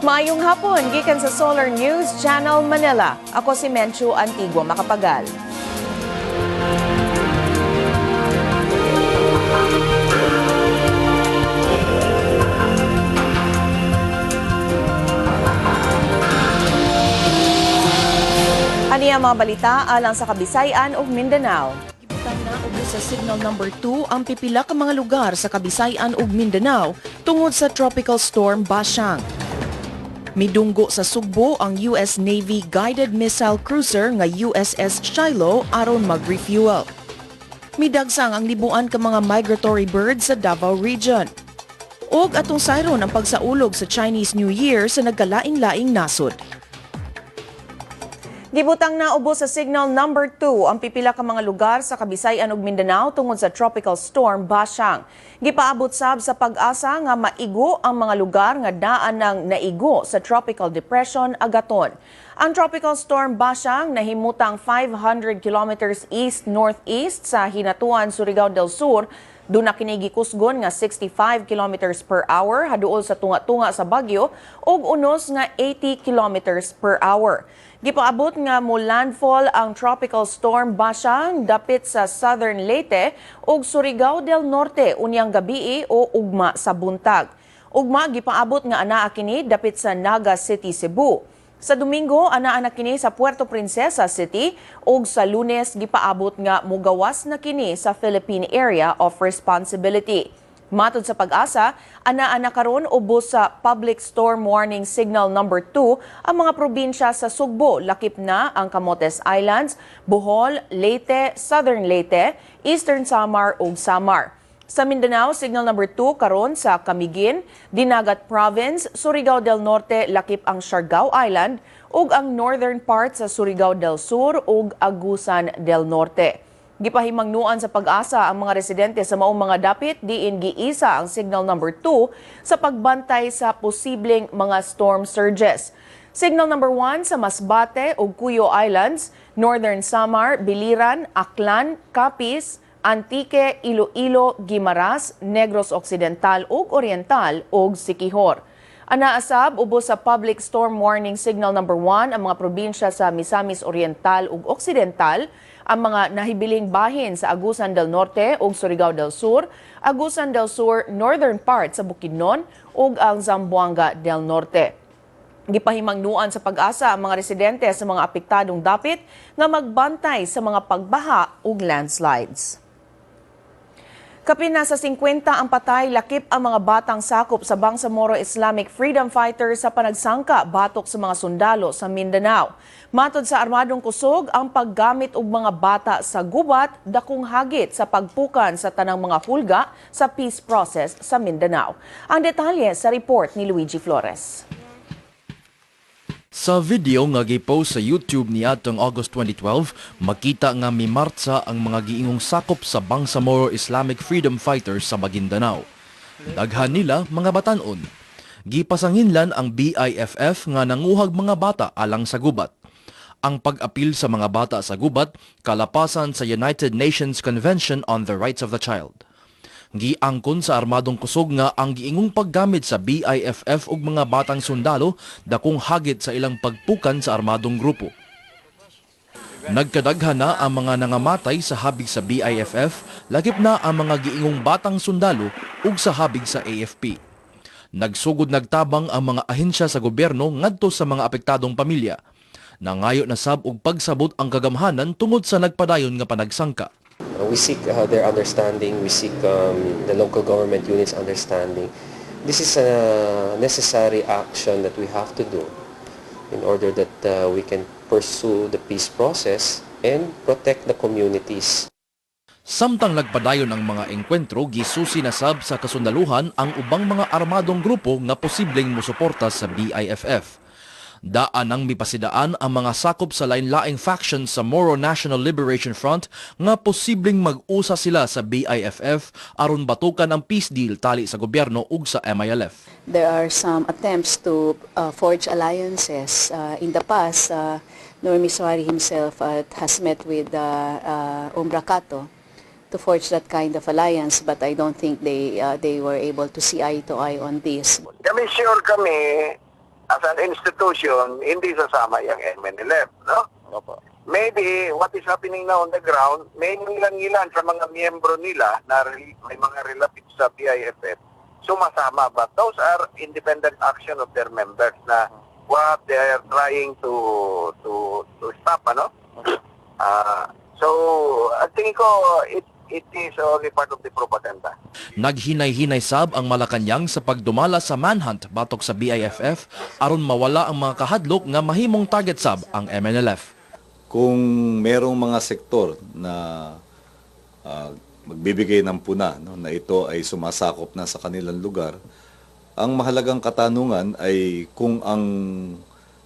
Maayong hapon, gikan sa Solar News Channel Manila. Ako si Menchu Antigua Macapagal. Ani ang mga balita alang sa Kabisayan ug Mindanao. Ibutang na ubos sa Signal Number 2 ang pipila ka mga lugar sa Kabisayan ug Mindanao tungod sa Tropical Storm Bashang. Midunggo sa Sugbo ang US Navy guided missile cruiser nga USS Shiloh aron mag-refuel. Midagsang ang libuan ka mga migratory birds sa Davao Region. Og atong sayron ang pagsaulog sa Chinese New Year sa nagkalaing-laing nasod. Gibutang na ubos sa Signal Number 2 ang pipila ka mga lugar sa Kabisayan ug Mindanao tungod sa Tropical Storm Bashang. Gipaabot sab sa pag-asa nga maigo ang mga lugar nga daan ng naigo sa Tropical Depression Agaton. Ang Tropical Storm Bashang nahimutang 500 kilometers east-northeast sa Hinatuan, Surigao del Sur. Doon na kini gikusgon nga 65 kilometers per hour haduol sa tunga-tunga sa Baguio ug unos nga 80 kilometers per hour. Gipaabot nga mo landfall ang Tropical Storm Bashang dapit sa Southern Leyte ug Surigao del Norte unyang gabii o ugma sa buntag. Ugma gipaabot nga anaa kini dapit sa Naga City, Cebu. Sa Domingo anaa na kini sa Puerto Princesa City ug sa Lunes gipaabot nga mugawas na kini sa Philippine Area of Responsibility. Matod sa pag-asa, anaa na karon ubos sa Public Storm Warning Signal Number 2 ang mga probinsya sa Sugbo, lakip na ang Camotes Islands, Bohol, Leyte, Southern Leyte, Eastern Samar ug Samar. Sa Mindanao, Signal Number 2 karon sa Camiguin, Dinagat Province, Surigao del Norte, lakip ang Siargao Island ug ang northern part sa Surigao del Sur ug Agusan del Norte. Gipahimangnuan sa pag-asa ang mga residente sa maong mga dapit diin giisa ang Signal Number 2 sa pagbantay sa posibleng mga storm surges. Signal Number 1 sa Masbate ug Cuyo Islands, Northern Samar, Biliran, Aklan, Capiz, Antique, Iloilo, Guimaras, Negros Occidental ug Oriental ug Siquijor. Anaasab ubos sa Public Storm Warning Signal Number 1 ang mga probinsya sa Misamis Oriental ug Occidental, ang mga nahibiling bahin sa Agusan del Norte ug Surigao del Sur, Agusan del Sur northern part sa Bukidnon ug ang Zamboanga del Norte. Gipahimangnuan sa pag-asa ang mga residente sa mga apektadong dapit nga magbantay sa mga pagbaha ug landslides. Kapin na sa 50 ang patay, lakip ang mga batang sakop sa Bangsamoro Islamic Freedom Fighters sa panagsangka batok sa mga sundalo sa Mindanao. Matod sa armadong kusog, ang paggamit og mga bata sa gubat dakong hagit sa pagpukan sa tanang mga hulga sa peace process sa Mindanao. Ang detalye sa report ni Luigi Flores. Sa video nga gipost sa YouTube niadtong August 2012, makita nga mimartsa ang mga giingong sakop sa Bangsamoro Islamic Freedom Fighters sa Maguindanao. Daghan nila mga batanon. Gipasanginlan ang BIFF nga nanguhag mga bata alang sa gubat. Ang pag-apil sa mga bata sa gubat kalapasan sa United Nations Convention on the Rights of the Child. Giangkon sa armadong kusog nga ang giingong paggamit sa BIFF ug mga batang sundalo dakong hagit sa ilang pagpukan sa armadong grupo. Nagkadaghan na ang mga nangamatay sa habig sa BIFF, lagip na ang mga giingong batang sundalo ug sa habig sa AFP. Nagsugod nagtabang ang mga ahensya sa gobyerno ngadto sa mga apektadong pamilya. Nangayo na sab og pagsabot ang kagamhanan tungod sa nagpadayon nga panagsangka. We seek their understanding, we seek the local government units' understanding. This is a necessary action that we have to do in order that we can pursue the peace process and protect the communities. Samtang nagpadayon ang mga engkwentro, gisusi na sab sa kasundaluhan ang ubang mga armadong grupo nga posibleng mosuporta sa BIFF. Daan ang mipasidaan ang mga sakop sa lain-laing factions sa Moro National Liberation Front nga posibleng mag-usa sila sa BIFF aron batukan ang peace deal tali sa gobyerno ug sa MILF. There are some attempts to forge alliances. In the past, Nur Miswari himself has met with Umbracato to forge that kind of alliance, but I don't think they were able to see eye to eye on this. Kami sure kami as an institution, hindi sasama yung MNLF, no? Opo. Maybe what is happening now on the ground, may ilan sa mga miyembro nila na may mga relatives sa BIFF sumasama, but those are independent action of their members na what they are trying to stop, ano? So, I think it is only part of the propaganda. Naghinay-hinay sab ang Malacanang sa pagdumala sa manhunt batok sa BIFF aron mawala ang mga kahadlok nga mahimong target sab ang MNLF. Kung merong mga sektor na magbibigay ng puna, no, na ito ay sumasakop na sa kanilang lugar, ang mahalagang katanungan ay kung ang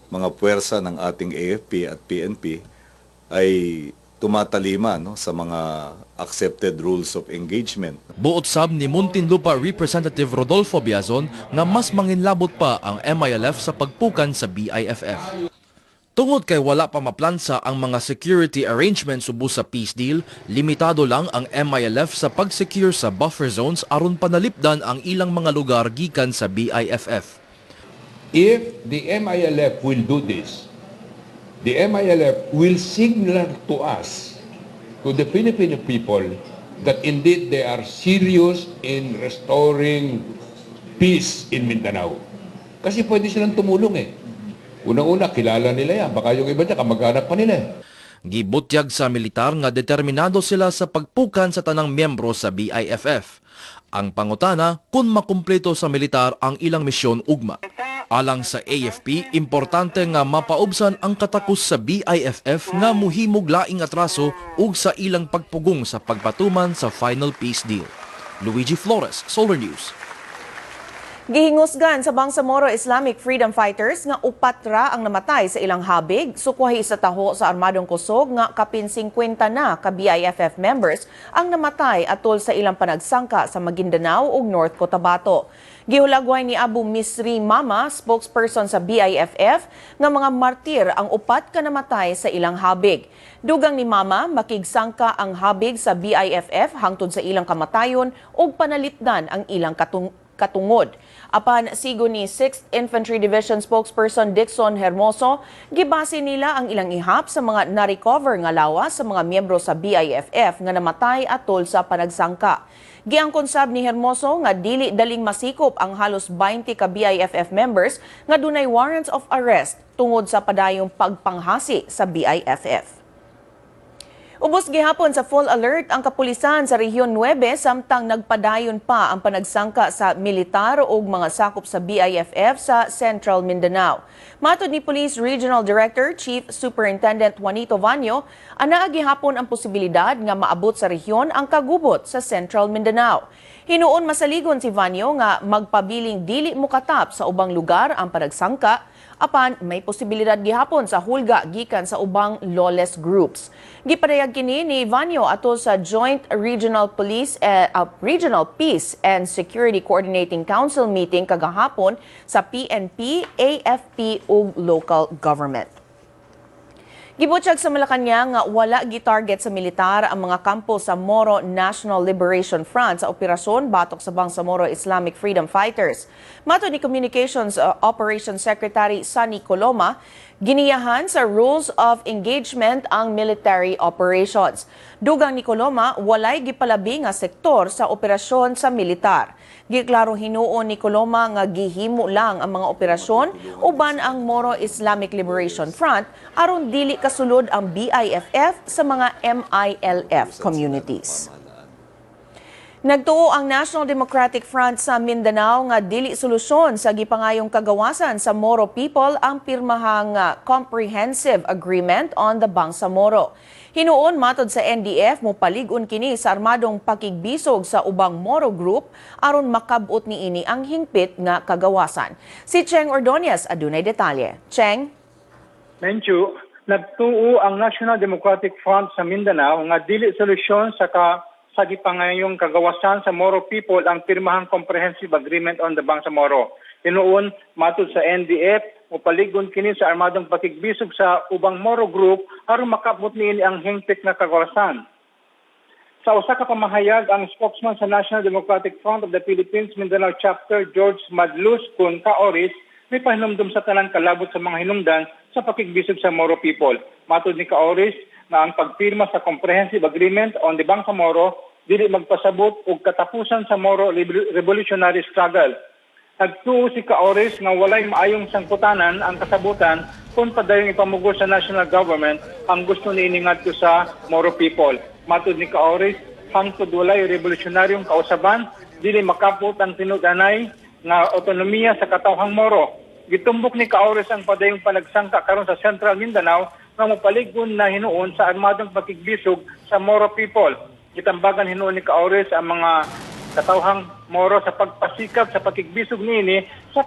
mga puwersa ng ating AFP at PNP ay tumatalima, no, sa mga accepted rules of engagement. Buot sab ni Muntinlupa Representative Rodolfo Biazon nga mas manginlabot pa ang MILF sa pagpukan sa BIFF. Tungod kay wala pa maplansa ang mga security arrangements subos sa peace deal, limitado lang ang MILF sa pag-secure sa buffer zones aron panalipdan ang ilang mga lugar gikan sa BIFF. If the MILF will do this, the MILF will signal to us, to the Filipino people, that indeed they are serious in restoring peace in Mindanao. Kasi pwede silang tumulong eh. Unang-una, kilala nila yan. Baka yung iba niya, kamag-anak pa nila eh. Gibutyag sa militar nga determinado sila sa pagpukan sa tanang miyembro sa BIFF. Ang pangutana kung makumpleto sa militar ang ilang misyon ugma. Alang sa AFP, importante nga mapaubsan ang katakos sa BIFF nga muhimog laing atraso ug sa ilang pagpugong sa pagpatuman sa final peace deal. Luigi Flores, Solar News. Gihingusgan sa Bangsamoro Islamic Freedom Fighters nga upat ra ang namatay sa ilang habig sukwahi sa taho sa armadong kusog nga kapin 50 na ka BIFF members ang namatay atol sa ilang panagsangka sa Maguindanao ug North Cotabato. Gihulagway ni Abu Misri Mama, spokesperson sa BIFF, nga mga martir ang upat ka namatay sa ilang habig. Dugang ni Mama, makigsangka ang habig sa BIFF hangtod sa ilang kamatayon ug panalitdan ang ilang katungod. Apan sigo ni 6th Infantry Division spokesperson Dixon Hermoso, gibase nila ang ilang ihap sa mga na-recover nga lawas sa mga miyembro sa BIFF nga namatay atol sa panagsangka. Giangkon sab ni Hermoso nga dili daling masikop ang halos 20 ka BIFF members nga dunay warrants of arrest tungod sa padayong pagpanghasi sa BIFF. Ubos gihapon sa full alert ang kapulisan sa Rehiyon 9 samtang nagpadayon pa ang panagsangka sa militar ug mga sakop sa BIFF sa Central Mindanao. Matod ni Police Regional Director Chief Superintendent Juanito Vanyo, anaa gihapon ang posibilidad nga maabot sa rehiyon ang kagubot sa Central Mindanao. Hinuon masaligon si Vanyo nga magpabiling dili mukatap sa ubang lugar ang panagsangka, apan may posibilidad gihapon sa hulga gikan sa ubang lawless groups. Gipadayag kini ni Vanyo atol sa Joint Regional Regional Peace and Security Coordinating Council meeting kagahapon sa PNP, AFP ug local government. Gibutyag sa Malacanang nga wala gitarget sa militar ang mga kampo sa Moro National Liberation Front sa operasyon batok sa Bangsamoro Islamic Freedom Fighters. Matod ni Communications Operations Secretary Sunny Coloma, giniyahan sa rules of engagement ang military operations. Dugang ni Coloma, walay gipalabi nga sektor sa operasyon sa militar. Giklaro hinuon ni Coloma nga gihimo lang ang mga operasyon uban ang Moro Islamic Liberation Front aron dili kasulod ang BIFF sa mga MILF communities. Nagtuo ang National Democratic Front sa Mindanao nga dili solusyon sa gipangayong kagawasan sa Moro people ang pirmahang Comprehensive Agreement on the Bangsamoro. Hinuon matod sa NDF mo palig-on kini sa armadong pakigbisog sa ubang Moro group aron makabot niini ang hingpit nga kagawasan. Si Cheng Ordonez adunay detalye. Cheng? Menchu, nagtuo ang National Democratic Front sa Mindanao nga dili solusyon sa gipangayong kagawasan sa Moro people ang pirmahang Comprehensive Agreement on the Bangsamoro. Hinuon matod sa NDF o paligon kini sa armadong pakigbisog sa ubang Moro group aron makabot niini ang hingpit nga kagawasan. Sa usa ka pamahayag ang spokesman sa National Democratic Front of the Philippines Mindanao Chapter George Madlus kun Kaoris may pahinumdum sa tanan kalabot sa mga hinungdan sa pakigbisog sa Moro people. Matod ni Caores na ang pagpirma sa Comprehensive Agreement on the Bangsamoro dili magpasabot og katapusan sa Moro revolutionary struggle. Nagtuo si Caores nga walay maayong sangputanan ang kasabutan kung padayong ipamugos sa national government ang gusto niini ngadto sa Moro people. Matod ni Caores, hangtod walay revolutionaryong kausaban, dili makapot ang tinud-anay nga otonomiya sa katawhang Moro. Gitumbok ni Caores ang padayong panagsangka karon sa Central Mindanao nga mopalig-on na hinuon sa armadong pakigbisog sa Moro people. Gitambagan hinuon ni Caores ang mga katawhang Moro sa pagpasikap sa pakigbisog niini sa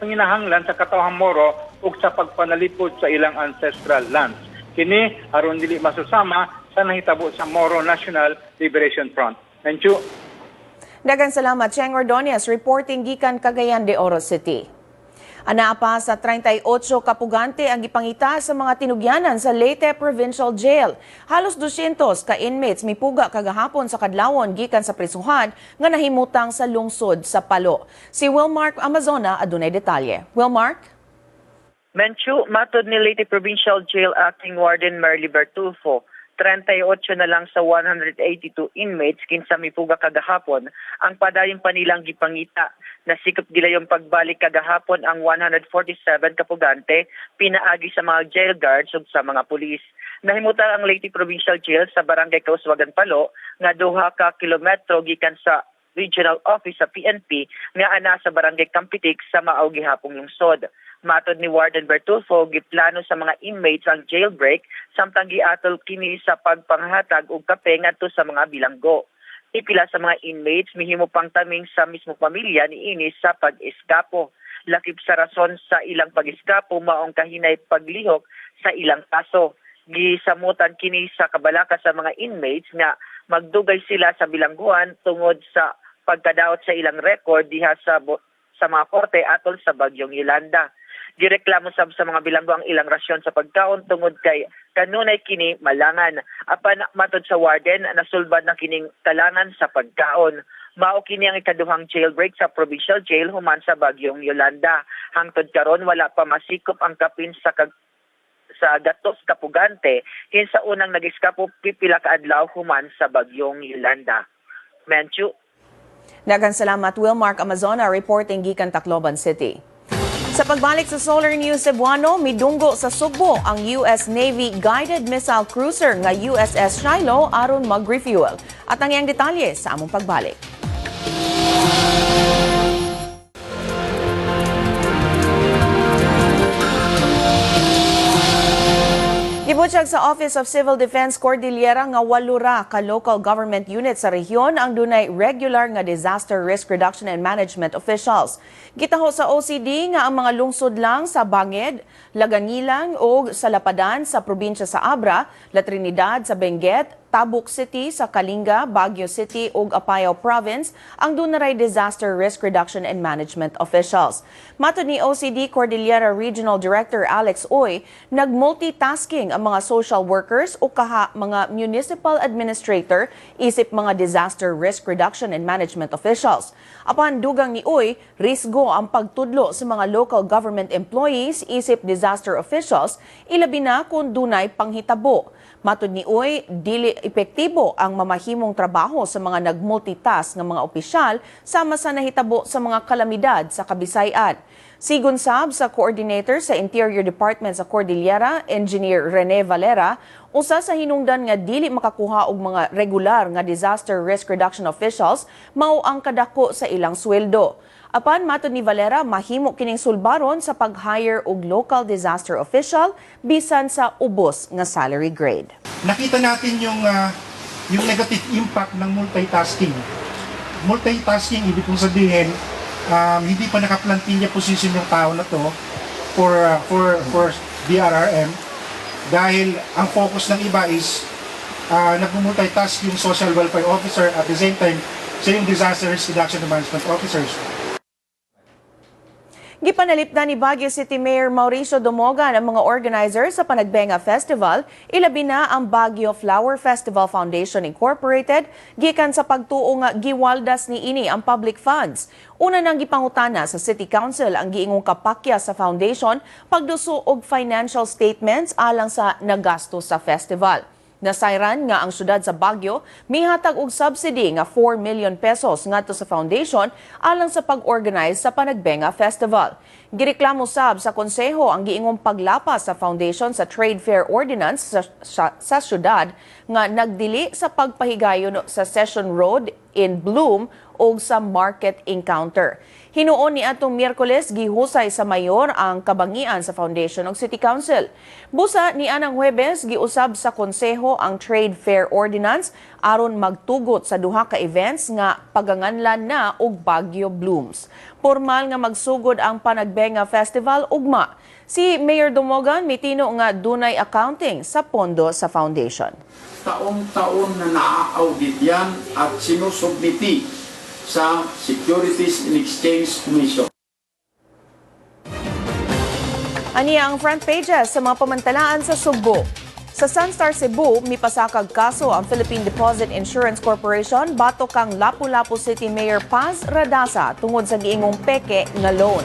panginahanglan sa katawhang Moro ug sa pagpanalipod sa ilang ancestral lands. Kini aron dili masusama sa nahitabo sa Moro National Liberation Front. Thank you. Daghang salamat, Cheng Ordonez, reporting gikan Cagayan de Oro City. Anaa pa sa 38 kapugante ang gipangita sa mga tinugyanan sa Leyte Provincial Jail. Halos 200 ka inmates mipuga kagahapon sa kadlawon gikan sa prisuhan nga nahimutang sa lungsod sa Palo. Si Wilmark Amazona adunay detalye. Wilmark? Menchu, matod ni Leyte Provincial Jail Acting Warden Merly Bertulfo, 38 na lang sa 182 inmates kinsa mipuga kagahapon ang padayong panilang gipangita. Nasikop nila yung pagbalik kagahapon ang 147 kapugante pinaagi sa mga jail guards ug sa mga pulis. Nahimutang ang Leyte Provincial Jail sa Barangay Kauswagan Palo nga 2 ka kilometro gikan sa Regional Office sa PNP nga ana sa Barangay Campitic sa Maao gihapong lungsod. Matod ni Warden Bertulfo, giplano sa mga inmates ang jailbreak samtang giatol kini sa pagpanghatag og kape ngadto sa mga bilanggo. Ipila sa mga inmates mihimo pang taming sa mismo pamilya niini sa pag-eskapo. Lakip sa rason sa ilang pag-eskapo maong kahinay paglihok sa ilang kaso. Gisamutan kini sa kabalaka sa mga inmates nga magdugay sila sa bilangguan tungod sa pagkadaot sa ilang record diha sa mga korte atol sa bagyong Yolanda. Gireklamo sab sa mga bilanggo ang ilang rasyon sa pagkaon tungod kay kanunay kini malangan. Apan matod sa warden, nasulbad na kining talangan sa pagkaon. Mao kini ang ikaduhang jailbreak sa provincial jail human sa bagyong Yolanda. Hangtod karon wala pa masikop ang kapin sa gatos kapugante kinsa unang nag-eskapo pipila ka adlaw human sa bagyong Yolanda. Menchu. Daghang salamat, Wilmark Amazona, reporting gikan Tacloban City. Sa pagbalik sa Solar News Cebuano, midunggo sa Sugbo ang US Navy guided missile cruiser nga USS Shiloh aron mag-refuel. At ang iyang detalye sa among pagbalik. Gibutyag sa Office of Civil Defense Cordillera nga 8 ka local government units sa rehiyon ang dunay regular nga disaster risk reduction and management officials. Gitaho sa OCD nga ang mga lungsod lang sa Banged, Lagangilang o sa Lapadan sa probinsya sa Abra, La Trinidad sa Benguet, Tabuk City sa Kalinga, Baguio City ug Apayao Province ang dunay disaster risk reduction and management officials. Matod ni OCD Cordillera Regional Director Alex Oy, nag-multitasking ang mga social workers o kaha mga municipal administrator isip mga disaster risk reduction and management officials. Apan dugang ni Oy, risgo ang pagtudlo sa mga local government employees isip disaster officials, ilabi na kung dunay panghitabo. Matod ni Uy, dili epektibo ang mamahimong trabaho sa mga nag-multitask ng mga opisyal sama sa nahitabo sa mga kalamidad sa Kabisayan. Sigon sab sa coordinator sa Interior Department sa Cordillera, Engineer Rene Valera, usa sa hinungdan nga dili makakuha og mga regular nga disaster risk reduction officials mao ang kadako sa ilang sweldo. Apan matod ni Valera, mahimo kining sulbaron sa pag-hire og local disaster official bisan sa ubos nga salary grade. Nakita natin yung negative impact ng multitasking. Multitasking, ibig kong sabihin, hindi pa nakaplantilla position yung tao na to for DRRM dahil ang focus ng iba is nag-multitask yung social welfare officer at the same time sa yung disaster risk reduction and management officers. Gipanalipdan ni Baguio City Mayor Mauricio Dumogan ang mga organizer sa Panagbenga Festival, ilabi na ang Baguio Flower Festival Foundation Incorporated, gikan sa pagtuo nga giwaldas ni ini ang public funds. Una nang gipangutana sa City Council ang giingong kapakya sa foundation, pagduso og financial statements alang sa nagasto sa festival. Nasayran nga ang syudad sa Baguio mihatag og subsidy nga 4 million pesos ngadto sa foundation alang sa pag-organize sa Panagbenga Festival. Gireklamo sab sa konseho ang giingong paglapas sa foundation sa Trade Fair Ordinance sa syudad nga nagdili sa pagpahigayon sa Session Road in Bloom o sa Market Encounter. Hinuon ni atong Miyerkules gihusay sa mayor ang kabangian sa foundation ng City Council. Busa ni anang Huwebes giusab sa konseho ang Trade Fair Ordinance aron magtugot sa duha ka events nga paganganlan na og Baguio Blooms. Formal nga magsugod ang Panagbenga Festival ugma. Si Mayor Dumogan mitino nga dunay accounting sa pondo sa foundation. Taon-taon na naa-audit yan at sinusubmiti sa Securities and Exchange Commission. Aniya ang front pages sa mga pamantalaan sa Sugbo. Sa Sunstar Cebu, mipasakag kaso ang Philippine Deposit Insurance Corporation batok kang Lapu-Lapu City Mayor Paz Radasa tungod sa giingong peke nga loan.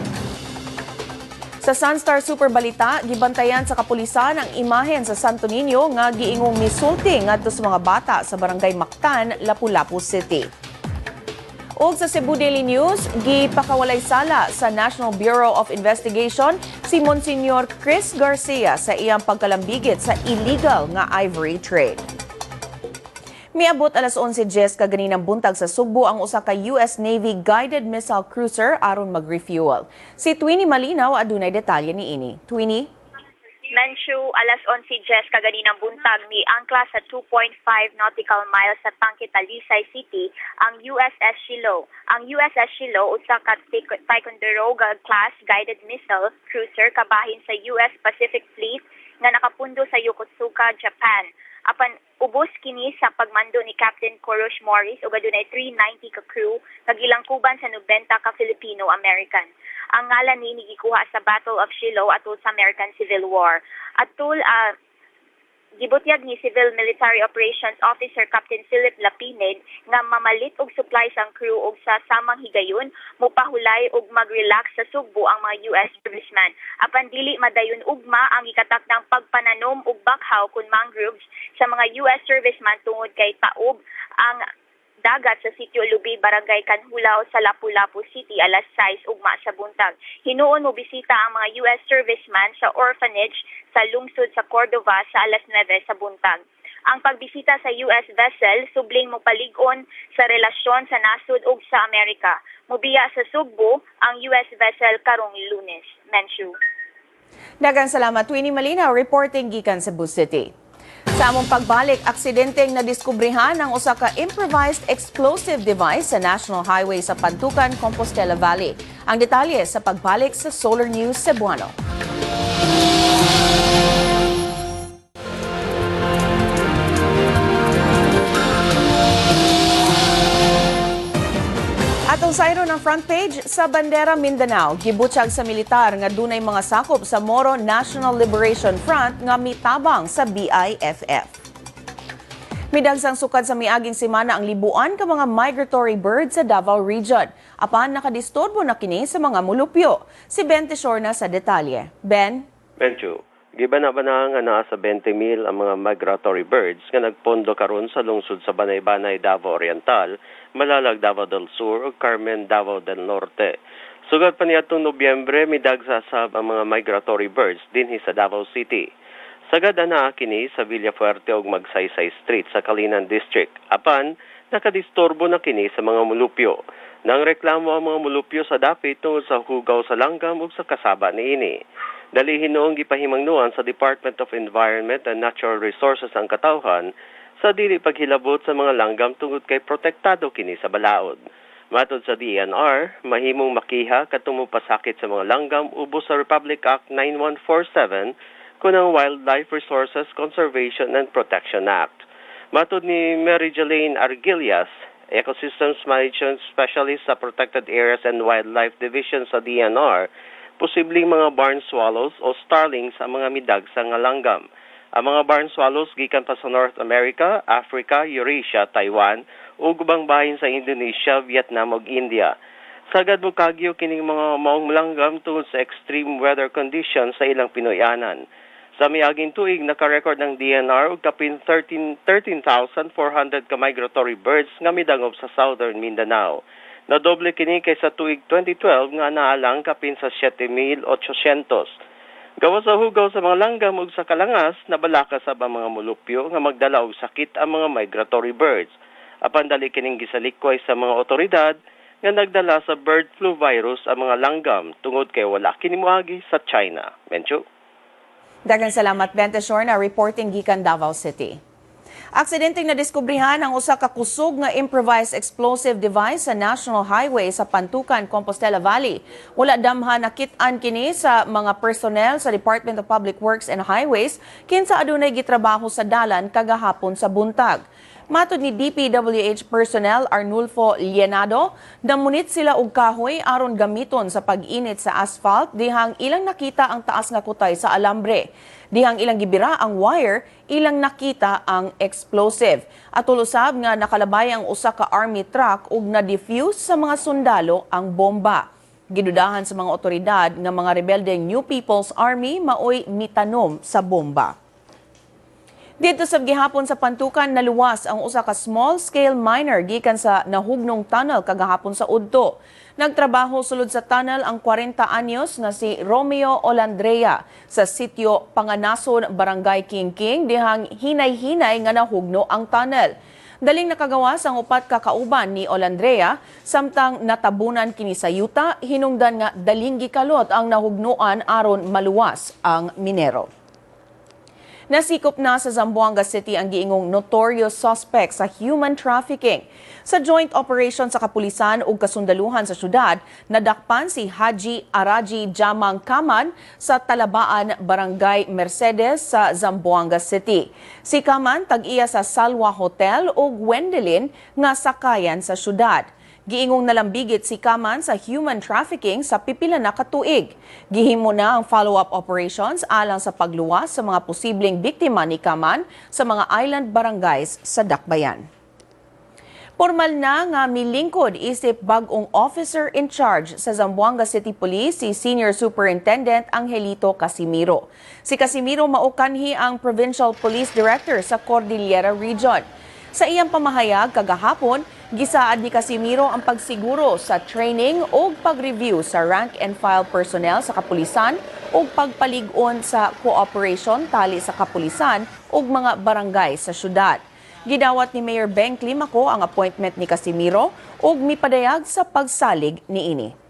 Sa Sunstar Super Balita, gibantayan sa kapulisan ang imahen sa Santo Niño nga giingong misulti ngadto sa mga bata sa Barangay Mactan, Lapu-Lapu City. Ug sa Cebu Daily News, gipakawalay sala sa National Bureau of Investigation si Monsignor Chris Garcia sa iyang pagkalambigit sa illegal nga ivory trade. Miabot alas 11:10 kaganinang buntag sa Sugbo ang usa ka US Navy guided missile cruiser aron mag-refuel. Si Twinnie Malinaw adunay detalye niini. Twinnie? Menshu, alas 11:10 kaganinang buntag miangkla sa 2.5 nautical miles sa Tangke, Talisay City ang USS Shiloh. Ang USS Shiloh usa ka Ticonderoga class guided missile cruiser kabahin sa US Pacific Fleet nga nakapundo sa Yokosuka, Japan. Apan ubos kini sa pagmando ni Captain Korush Morris ug adunay 390 ka crew kagilangkuban sa 90 ka Filipino-American. Ang ngalan ni gikuha sa Battle of Shiloh atol sa American Civil War. Atol gibutyag ni Civil Military Operations Officer Captain Philip Lapined nga mamalit og supplies ang crew og sa samang higayon mopahulay og mag-relax sa Sugbo ang mga US servicemen. Apan dili madayon ugma ang ikatak ng pagpananom og bakhaw kun mangroves sa mga US servicemen tungod kay taob ang dagat sa Sitio Lubi, Barangay Kanhulaw sa Lapu-Lapu City alas 6 ugma sa buntag. Hinuon mo bisita ang mga US servicemen sa orphanage sa lungsod sa Cordova sa alas 9 sa buntag. Ang pagbisita sa US vessel subling mo palig-on sa relasyon sa nasud ug sa Amerika. Mobiya sa Sugbo ang US vessel karong Lunes. Menshu. Daghang salamat Twinnie Malinaw reporting gikan Cebu City. Sa among pagbalik, aksidenteng nadiskubrihan ang usa ka improvised explosive device sa National Highway sa Pantukan, Compostela Valley. Ang detalye sa pagbalik sa Solar News Cebuano. Atong sayro ng front page sa Bandera Mindanao, gibutyag sa militar nga dunay mga sakop sa Moro National Liberation Front nga mitabang sa BIFF. Midagsang sukad sa miaging semana ang libuan ka mga migratory birds sa Davao Region. Apan nakadisturbo na kini sa mga mulupyo. Si Ben Tishorna sa detalye. Ben? Bencho, gibana-bana nga naa sa 20,000 ang mga migratory birds nga nagpondo karon sa lungsod sa Banay-Banay, Davao Oriental, Malalag, Davao del Sur ug Carmen, Davao del Norte. Sugad pa niadtong Nobyembre midagsasab ang mga migratory birds dinhi sa Davao City. Sagad ana kini sa Villafuerte ug Magsaysay Street sa Kalinan District. Apan nakadisturbo na kini sa mga mulupyo. Nang reklamo ang mga mulupyo sa dapit tungod sa hugaw sa langgam ug sa kasaba niini. Dalihin noong gipahimangnuan sa Department of Environment and Natural Resources ang katawhan sa dili paghilabot sa mga langgam tungod kay protektado kini sa balaod. Matod sa DNR, mahimong makiha katong pasakit sa mga langgam ubos sa Republic Act 9147 kunang Wildlife Resources Conservation and Protection Act. Matod ni Mary Jelaine Argilias, Ecosystems Management Specialist sa Protected Areas and Wildlife Division sa DNR, posibleng mga barn swallows o starlings ang mga midag sa nga langgam. Ang mga barn swallows gikan pa sa North America, Africa, Eurasia, Taiwan ug ubang bahin sa Indonesia, Vietnam ug India. Sagad mo kagyo kining mga maong langgam tungod sa extreme weather conditions sa ilang Pinoyanan. Sa miaging tuig, nakarecord ng DNR og kapin 13,400 ka migratory birds nga midangop sa Southern Mindanao. Nadoble kini kaysa tuig 2012 nga naalang kapin sa 7,800. Gawas sa hugaw sa mga langgam ug sa kalangas, nabalaka sa mga mulupyo nga magdala og sakit ang mga migratory birds. Apan dali kining gisalikway sa mga otoridad nga nagdala sa bird flu virus ang mga langgam tungod kay wala kini moagi sa China. Mencho. Daghang salamat, Benteshore, na reporting gikan Davao City. Aksidenteng nadiskubrihan ang usa ka kusog nga improvised explosive device sa National Highway sa Pantukan, Compostela Valley. Wala damhan nakit-an kini sa mga personnel sa Department of Public Works and Highways kinsa adunay gitrabaho sa dalan kagahapon sa buntag. Matod ni DPWH personnel Arnulfo Lienado, namunit sila og kahoy aron gamiton sa pag-init sa asphalt dihang ilang nakita ang taas nga kutay sa alambre. Dihang ilang gibira ang wire, ilang nakita ang explosive. At ulusab nga nakalabay ang usa ka army truck ug na-defuse sa mga sundalo ang bomba. Gidudahan sa mga otoridad nga mga rebeldeng New People's Army maoy mitanom sa bomba. Dito sa gihapon sa Pantukan, naluwas ang usa ka small-scale miner gikan sa nahugnong tunnel kagahapon sa Udto. Nagtrabaho sulod sa tunnel ang 40 anyos na si Romeo Olandrea sa sitio Panganason, Barangay Kingking, dihang hinay-hinay nga nahugno ang tunnel. Daling nakagawas ang upat ka kauban ni Olandrea, samtang natabunan kini sa yuta, hinungdan nga daling gikalot ang nahugnoan aron maluwas ang minero. Nasikop na sa Zamboanga City ang giingong notorious suspect sa human trafficking. Sa joint operation sa kapulisan ug kasundaluhan sa syudad, nadakpan si Haji Araji Jamang Kaman sa Talabaan, Barangay Mercedes sa Zamboanga City. Si Kaman tag-iya sa Salwa Hotel ug Wendelin nga sakayan sa syudad. Giingong nalambigit si Kaman sa human trafficking sa pipila na katuig. Gihimo na ang follow-up operations alang sa pagluwas sa mga posibleng biktima ni Kaman sa mga island barangays sa Dakbayan. Formal na nga milingkod isip bag-ong officer in charge sa Zamboanga City Police si Senior Superintendent Angelito Casimiro. Si Casimiro maukanhi ang Provincial Police Director sa Cordillera Region. Sa iyang pamahayag kagahapon, gisaad ni Casimiro ang pagsiguro sa training o pag-review sa rank and file personnel sa kapulisan o pagpalig-on sa cooperation tali sa kapulisan o mga barangay sa syudad. Gidawat ni Mayor Beng Climaco ang appointment ni Casimiro ug mipadayag sa pagsalig niini.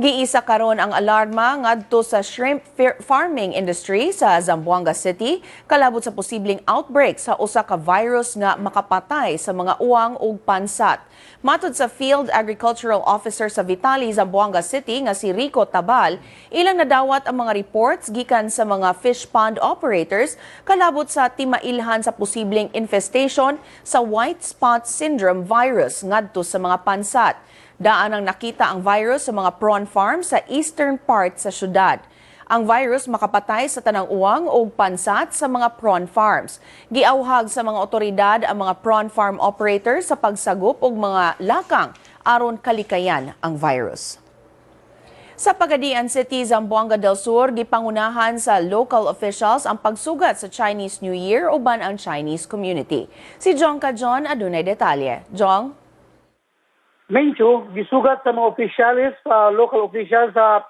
Giisa karon ang alarma ngadto sa shrimp farming industry sa Zamboanga City kalabot sa posibleng outbreak sa usa ka virus nga makapatay sa mga uwang ug pansat. Matod sa Field Agricultural Officer sa Vitali, Zamboanga City nga si Rico Tabal, ilang nadawat ang mga reports gikan sa mga fish pond operators kalabot sa timailhan sa posibleng infestation sa white spot syndrome virus ngadto sa mga pansat. Daan ang nakita ang virus sa mga prawn farm sa eastern part sa syudad. Ang virus makapatay sa tanang uwang o pansat sa mga prawn farms. Giauhag sa mga otoridad ang mga prawn farm operators sa pagsagop og mga lakang aron kalikayan ang virus. Sa Pagadian City, Zamboanga del Sur, gipangunahan sa local officials ang pagsugat sa Chinese New Year uban ang Chinese community. Si Jong Kajon adunay detalye. Jong? Mencho, gisugat sa mga officials, local officials sa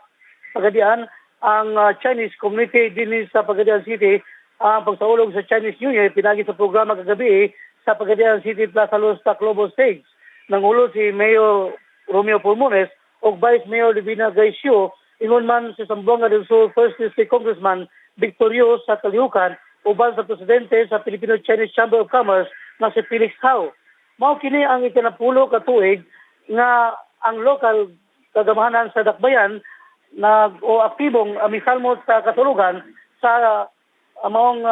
Pagadian, ang Chinese community din sa Pagadian City, ang pagsaulog sa Chinese New Year, pinagi sa programa kagabi sa Pagadian City Plaza Los Global Stage. Nangulo si Mayor Romeo Pulmones o Vice Mayor Divina Gaisio, ingon man si Zamboanga del Sur First District Congressman Victorio sa Taliucan, uban sa presidente sa Filipino-Chinese Chamber of Commerce na si Felix Hao. Mao kini ang ikanapulo ka tuig nga ang local kagamahanan sa Dakbayan o aktibong misalmot sa katulugan sa maong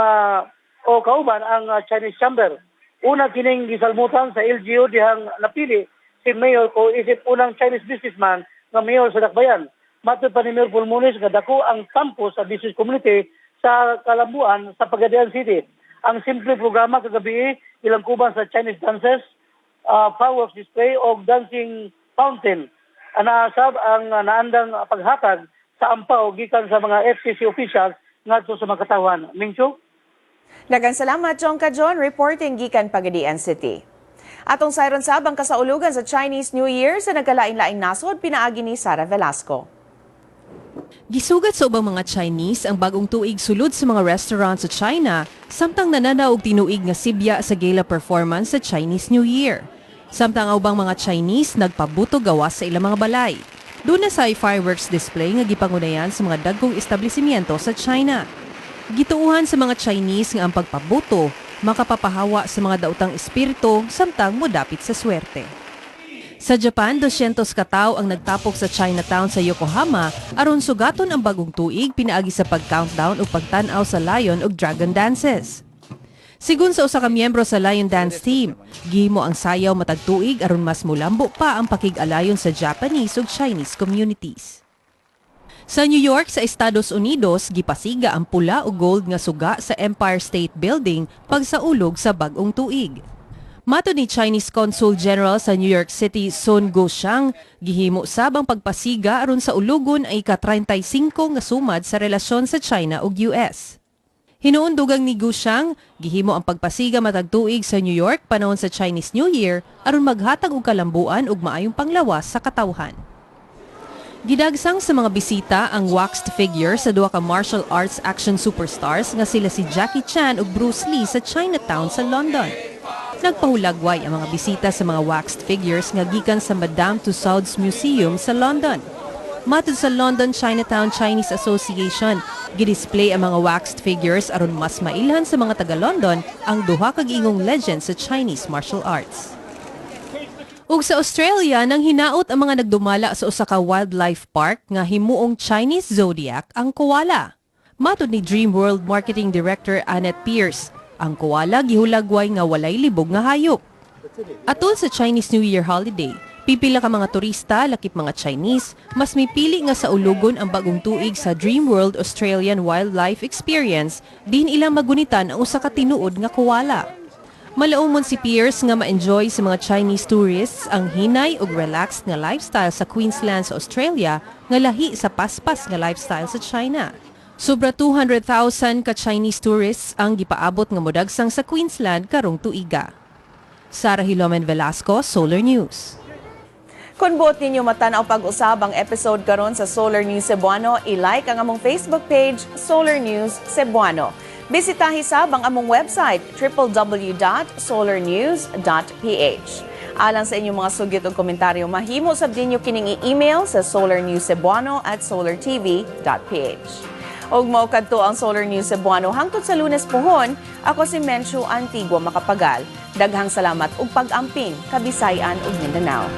o kauban ang Chinese Chamber. Una kining gisalmutan sa LGU dihang napili si Mayor ko isip unang Chinese businessman nga Mayor sa Dakbayan. matod pa ni Mayor Pulmones nga dako ang kampo sa business community sa Kalambuan sa Pagadian City. Ang simple programa kagabi ilang kuban sa Chinese dances, fireworks display o dancing fountain. Anaasab ang naandang paghatag sa ampaw gikan sa mga FCC officials ngadto sa Makatawan. Mingcho? Daghang salamat, John Cajon, reporting gikan Pagadian City. Atong sayron sabang kasaulugan sa Chinese New Year sa nagkalain-laing nasod, pinaagi ni Sara Velasco. Gisugat sa ubang mga Chinese ang bagong tuig sulod sa mga restaurant sa China, samtang nananaw og tinuig nga sibya sa gala performance sa Chinese New Year. Samtang ubang mga Chinese nagpabuto gawas sa ilang mga balay. Doon na sa fireworks display nga gipangunayan sa mga dagkong establishmento sa China. Gituuhan sa mga Chinese nga ang pagpabuto makapapahawa sa mga daotang espiritu samtang modapit sa swerte. Sa Japan, 200 katao ang nagtapok sa Chinatown sa Yokohama aron sugaton ang bagong tuig pinaagi sa pag-countdown o pagtanaw sa lion ug dragon dances. Sigun sa usa ka miyembro sa lion dance team, gihimo ang sayaw matag tuig aron mas mulambo pa ang pakig-alayon sa Japanese ug Chinese communities. Sa New York sa Estados Unidos, gipasiga ang pula o gold nga suga sa Empire State Building pagsaulog sa bagong tuig. Matod ni Chinese Consul General sa New York City, Sun Guoxiang, gihimo sabang pagpasiga aron sa ulugon ay ika-35 nga sumad sa relasyon sa China ug US. Hinuundugang ni Guoxiang, gihimo ang pagpasiga matag tuig sa New York panahon sa Chinese New Year aron maghatag og kalambuan ug maayong panglawas sa katawhan. Gidagsang sa mga bisita ang waxed figure sa duha ka martial arts action superstars nga sila si Jackie Chan ug Bruce Lee sa Chinatown sa London. Nagpahulagway ang mga bisita sa mga waxed figures nga gikan sa Madame Tussauds Museum sa London. Matod sa London Chinatown Chinese Association, gidisplay ang mga waxed figures aron mas mailhan sa mga taga-London ang duha ka giingong legend sa Chinese martial arts. Ug sa Australia, nang hinaot ang mga nagdumala sa usa ka wildlife park nga himuong Chinese zodiac ang koala. Matod ni Dream World Marketing Director Annette Pierce, ang koala gihulagway nga walay libog nga hayop. Atol sa Chinese New Year holiday, pipila ka mga turista, lakip mga Chinese, mas mipili nga sa ulugon ang bagong tuig sa Dream World Australian Wildlife Experience, din ilang magunitan ang usa ka tinuod nga koala. Malaumon si Pierce nga ma-enjoy sa mga Chinese tourists ang hinay ug relaxed nga lifestyle sa Queensland sa Australia nga lahi sa paspas nga lifestyle sa China. Sobra 200,000 ka Chinese tourists ang gipaabot nga modagsang sa Queensland karong tuiga. Sara Hilomen Velasco, Solar News. Kung buot ninyo matanaw pag-usab ang episode karon sa Solar News Cebuano, i-like ang among Facebook page, Solar News Cebuano. Bisitahi sab ang among website, www.solarnews.ph. Alang sa inyong mga sugit o komentaryo, mahimo sab dinyo kining i-email sa solarnewscebuano@solartv.ph. Og mao kadto ang Solar News Cebuano hangtod sa Lunes pohon. Ako si Menchu Antigua Macapagal. Daghang salamat ug pag-amping Kabisayan ug Mindanao.